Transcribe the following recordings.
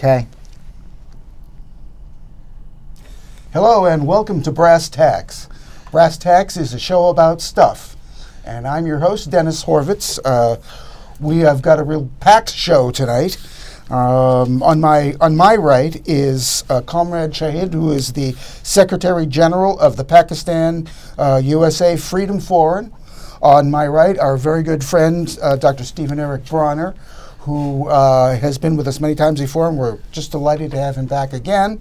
Okay. Hello and welcome to Brass Tacks. Brass Tacks is a show about stuff, and I'm your host, Dennis Horvitz. We have got a real packed show tonight. On my right is Comrade Shahid, who is the Secretary General of the Pakistan USA Freedom Forum. On my right, our very good friend, Dr. Stephen Eric Bronner, who has been with us many times before, and we're just delighted to have him back again.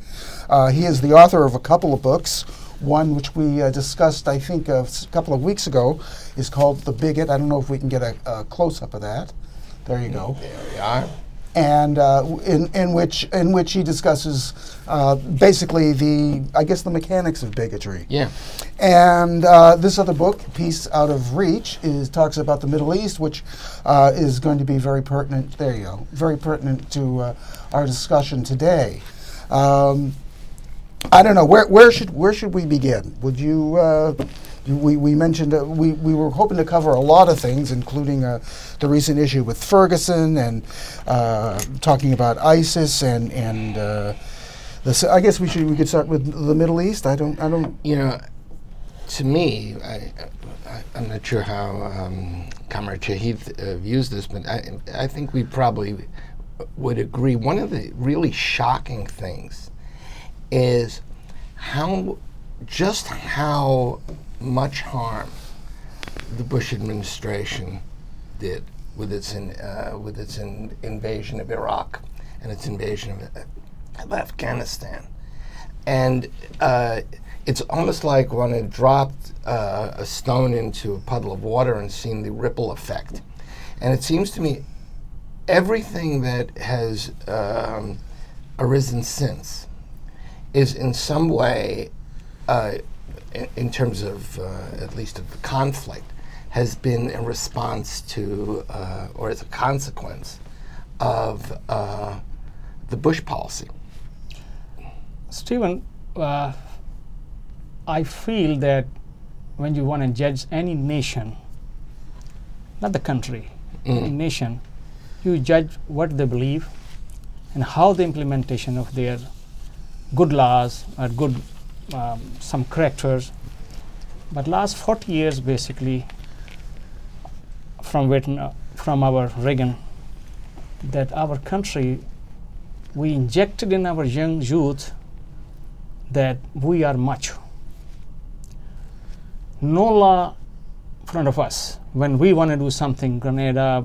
He is the author of a couple of books. One which we discussed, I think, a couple of weeks ago is called The Bigot. I don't know if we can get a close-up of that. There you go. There we are. And in which he discusses basically the mechanics of bigotry. Yeah. And this other book, Peace Out of Reach, talks about the Middle East, which is going to be very pertinent. There you go. Very pertinent to our discussion today. I don't know where should we begin? Would you? We mentioned we were hoping to cover a lot of things, including the recent issue with Ferguson and talking about ISIS and I guess we could start with the Middle East. I don't. You know, to me, I'm not sure how Comrade Shahid views this, but I think we probably would agree. One of the really shocking things is how much harm the Bush administration did with its invasion of Iraq and its invasion of Afghanistan. And it's almost like one had dropped a stone into a puddle of water and seen the ripple effect. And it seems to me everything that has arisen since is in some way, in terms of, at least of the conflict, has been in response to, or as a consequence of the Bush policy. Stephen, I feel that when you want to judge any nation, not the country, any nation, you judge what they believe and how the implementation of their good laws or good some characters. But last 40 years basically from our Reagan, that our country, we injected in our young youth that we are macho. No law in front of us. When we want to do something, Grenada,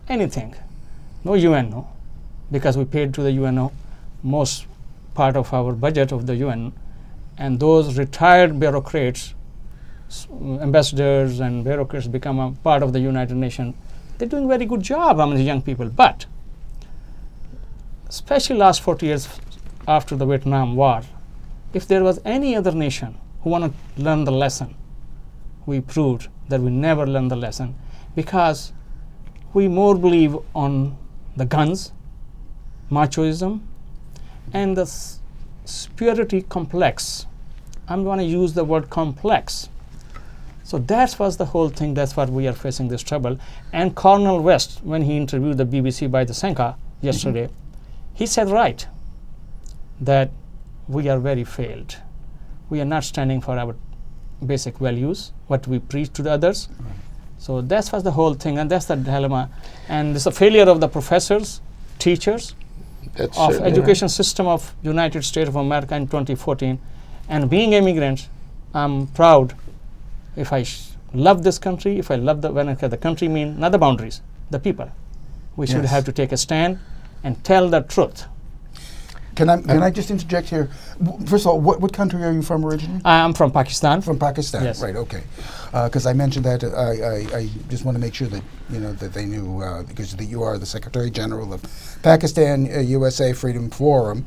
anything, no UNO, because we paid to the UNO most part of our budget of the UN, and those retired bureaucrats, ambassadors and bureaucrats become a part of the United Nations. They're doing a very good job among the young people, but especially last 40 years after the Vietnam War, if there was any other nation who want to learn the lesson, we proved that we never learned the lesson, because we more believe on the guns, machoism, and the superiority complex. I'm going to use the word complex. So that was the whole thing. That's what we are facing this trouble. And Cornel West, when he interviewed the BBC by the Senka yesterday, he said right, that we are very failed. We are not standing for our basic values, what we preach to the others. So that was the whole thing, and that's the dilemma. And it's a failure of the professors, teachers, of education system of United States of America in 2014. And being immigrants, I'm proud. If I love this country, if I love when I say the country mean not the boundaries, the people. We should have to take a stand and tell the truth. Can I just interject here? First of all, what country are you from originally? I'm from Pakistan. From Pakistan, yes. Right? Okay. Because I mentioned that, I just want to make sure that that they knew, because you are the Secretary General of Pakistan USA Freedom Forum.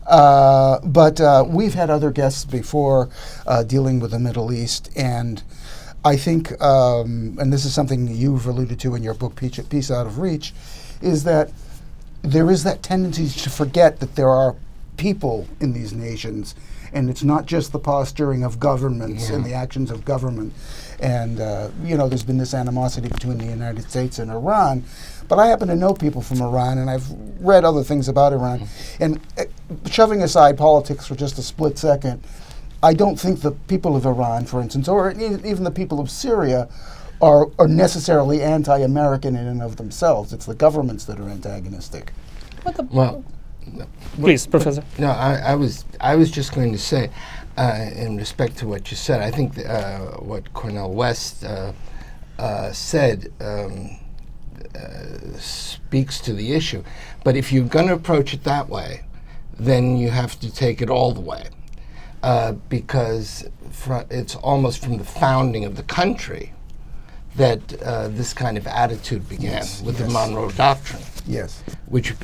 But we've had other guests before dealing with the Middle East, and I think, and this is something you've alluded to in your book, Peace Out of Reach, is that there is that tendency to forget that there are people in these nations and it's not just the posturing of governments and the actions of government. And there's been this animosity between the United States and Iran, but I happen to know people from Iran, and I've read other things about Iran. And shoving aside politics for just a split second, I don't think the people of Iran, for instance, or even the people of Syria, are necessarily anti-American in and of themselves. It's the governments that are antagonistic. Well, Please, Professor. No, I was just going to say, in respect to what you said, I think what Cornel West said speaks to the issue. But if you're going to approach it that way, then you have to take it all the way, because it's almost from the founding of the country that this kind of attitude began with the Monroe Doctrine. Yes. Which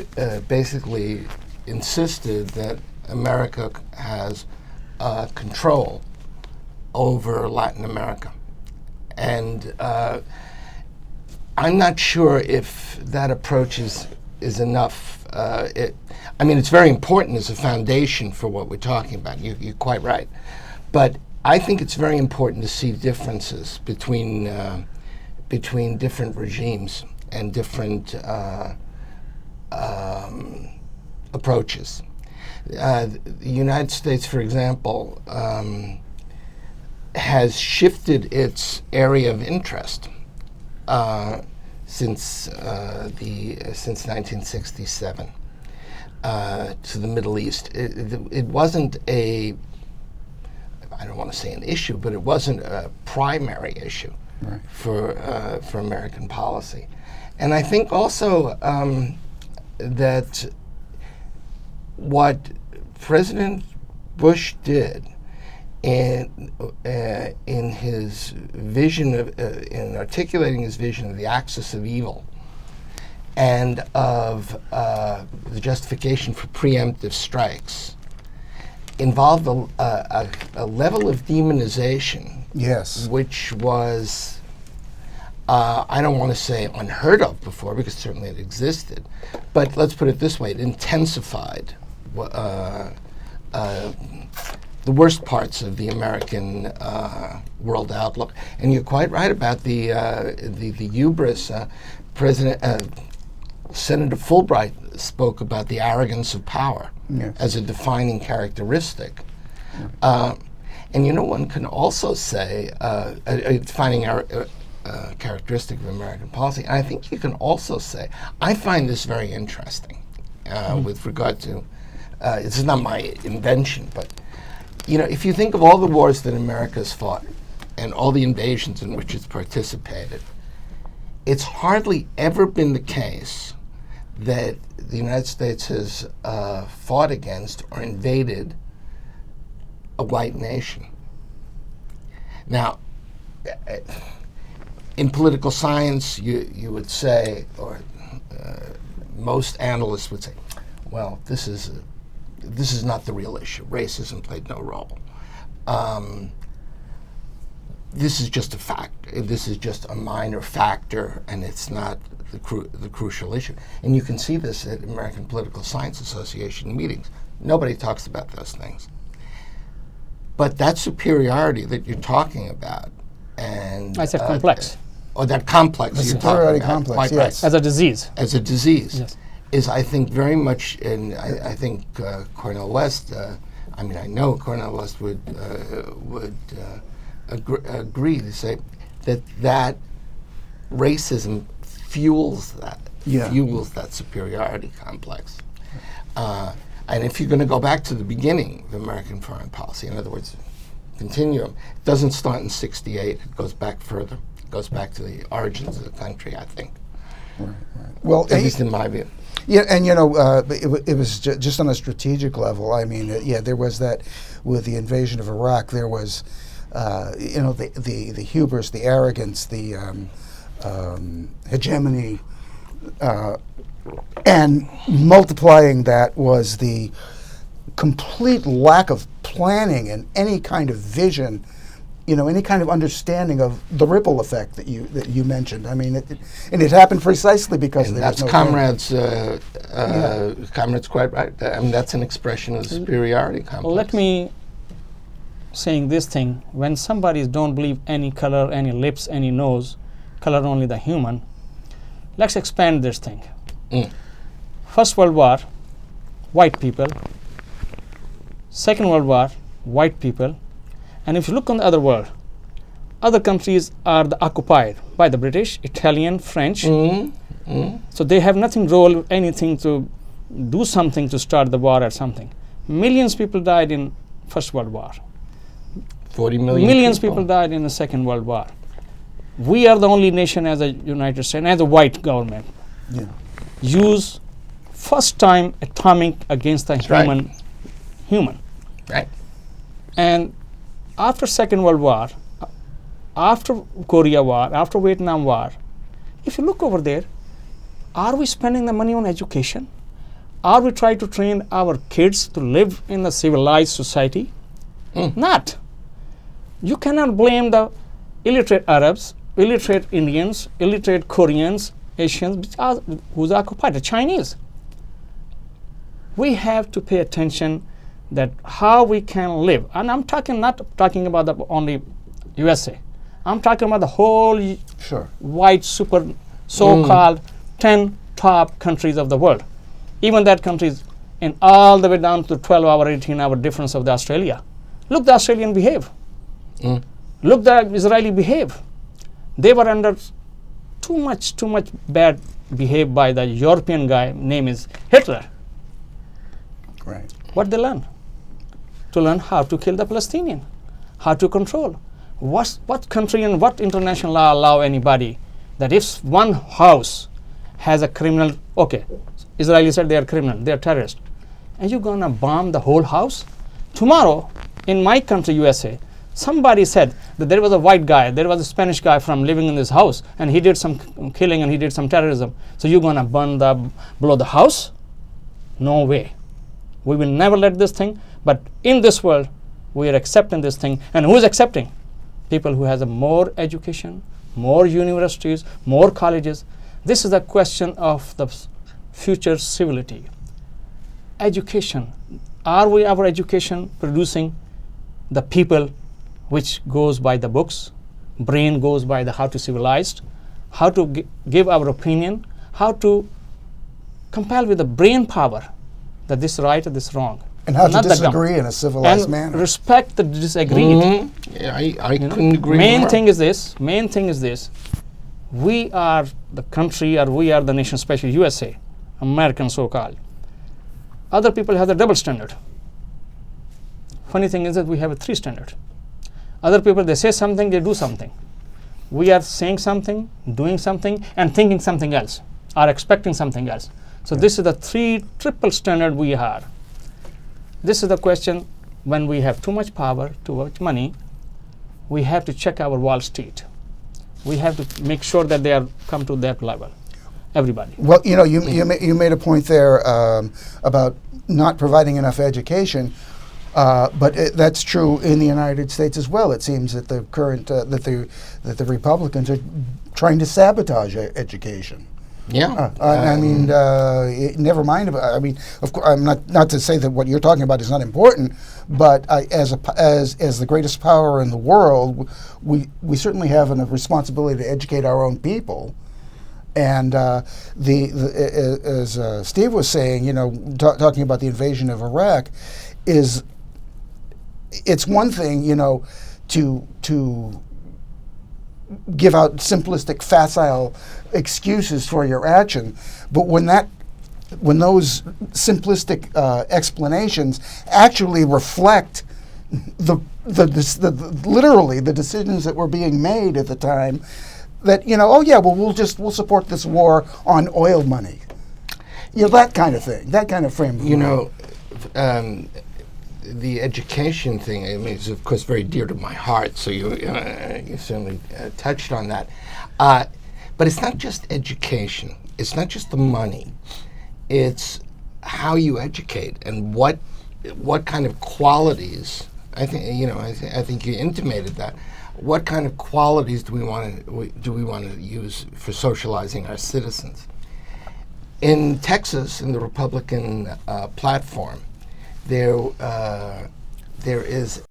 basically insisted that America has control over Latin America. And I'm not sure if that approach is enough. It's very important as a foundation for what we're talking about. You're quite right. But I think it's very important to see differences between different regimes and different approaches. The United States, for example, has shifted its area of interest since 1967 to the Middle East. It wasn't I don't want to say an issue, but it wasn't a primary issue for American policy. And I think also that what President Bush did in his vision in articulating his vision of the axis of evil and of the justification for preemptive strikes involved a level of demonization, which was I don't want to say unheard of before, because certainly it existed, but let's put it this way: it intensified the worst parts of the American world outlook. And you're quite right about the hubris. Senator Fulbright spoke about the arrogance of power as a defining characteristic. And one can also say a defining characteristic of American policy. And I think you can also say, I find this very interesting with regard to, this is not my invention, but if you think of all the wars that America has fought and all the invasions in which it's participated, it's hardly ever been the case that the United States has fought against or invaded a white nation. Now, in political science, you would say, or most analysts would say, well, this is not the real issue. Racism played no role. This is just a fact. This is just a minor factor, and it's not the crucial issue. And you can see this at American Political Science Association meetings. Nobody talks about those things. But that superiority that you're talking about, and I said complex. Or that complex The you're superiority talking about, complex, quite yes. right. As a disease. As a disease. Yes. Is, I think, very much, and I think Cornel West, I know Cornel West would agree to say that racism fuels that superiority complex. And if you're going to go back to the beginning of American foreign policy, in other words, continuum, it doesn't start in '68, it goes back further. It goes back to the origins of the country, I think. Right. Well, at least in my view. Yeah, and it was just on a strategic level. I mean, there was that with the invasion of Iraq. There was, the hubris, the arrogance, the hegemony, and multiplying that was the complete lack of planning and any kind of vision, any kind of understanding of the ripple effect that you mentioned. I mean, it happened precisely because and there that's was no Comrade's. Comrade's quite right. I mean, that's an expression of the superiority complex. Let me saying this thing, when somebody don't believe any color, any lips, any nose, color only the human, let's expand this thing. First World War, white people. Second World War, white people. And if you look on the other world, other countries are occupied by the British, Italian, French. So they have nothing role, anything to do something to start the war or something. Millions of people died in First World War. 40 million Millions of people died in the Second World War. We are the only nation as a United States, as a white government, use first time atomic against the human. Right. And after Second World War, after Korea War, after Vietnam War, if you look over there, are we spending the money on education? Are we trying to train our kids to live in a civilized society? Not. You cannot blame the illiterate Arabs, illiterate Indians, illiterate Koreans, Asians, who's occupied, the Chinese. We have to pay attention that how we can live. And I'm not talking about the only USA. I'm talking about the whole white super so-called 10 top countries of the world. Even that countries in all the way down to 12-hour, 18-hour difference of the Australia. Look, the Australian behave. Look, the Israeli behave. They were under too much bad behave by the European guy, name is Hitler. Right. What they learn? To learn how to kill the Palestinian, how to control. What country and what international law allow anybody that if one house has a criminal, okay, Israeli said they are criminal, they are terrorists, and you're gonna bomb the whole house? Tomorrow, in my country, USA, somebody said that there was a white guy, there was a Spanish guy from living in this house, and he did some killing and he did some terrorism. So you're gonna blow the house? No way. We will never let this thing, but in this world, we are accepting this thing. And who is accepting? People who has a more education, more universities, more colleges. This is a question of the future civility. Education. Are we, our education, producing the people which goes by the books? Brain goes by the how to civilized, how to give our opinion, how to compel with the brain power that this right or this wrong. And how to disagree in a civilized manner. Respect the disagreed. Yeah, I couldn't agree Main more. thing is this. We are the country, or we are the nation, especially USA, American so-called. Other people have the double standard. Funny thing is that we have a 3 standard. Other people, they say something, they do something. We are saying something, doing something, and thinking something else, or expecting something else. So this is the triple standard we have. This is the question, when we have too much power, too much money, we have to check our Wall Street. We have to make sure that they are come to that level, everybody. Well, you know, you made a point there about not providing enough education, but that's true in the United States as well. It seems that the current that the Republicans are trying to sabotage education. Yeah. I mean, never mind about. I mean, of course, I'm not to say that what you're talking about is not important, but as the greatest power in the world, we certainly have a responsibility to educate our own people. And as Steve was saying, you know, talking about the invasion of Iraq, it's one thing, you know, to give out simplistic, facile excuses for your action, but when those simplistic explanations actually reflect literally the decisions that were being made at the time, that, you know, oh yeah, well we'll support this war on oil money, you know, that kind of thing, that kind of frame. You know, the education thing, I mean, is of course very dear to my heart. So you certainly touched on that. But it's not just education. It's not just the money. It's how you educate and what kind of qualities. I think I think you intimated that. What kind of qualities do we want to use for socializing our citizens? In Texas, in the Republican platform, there is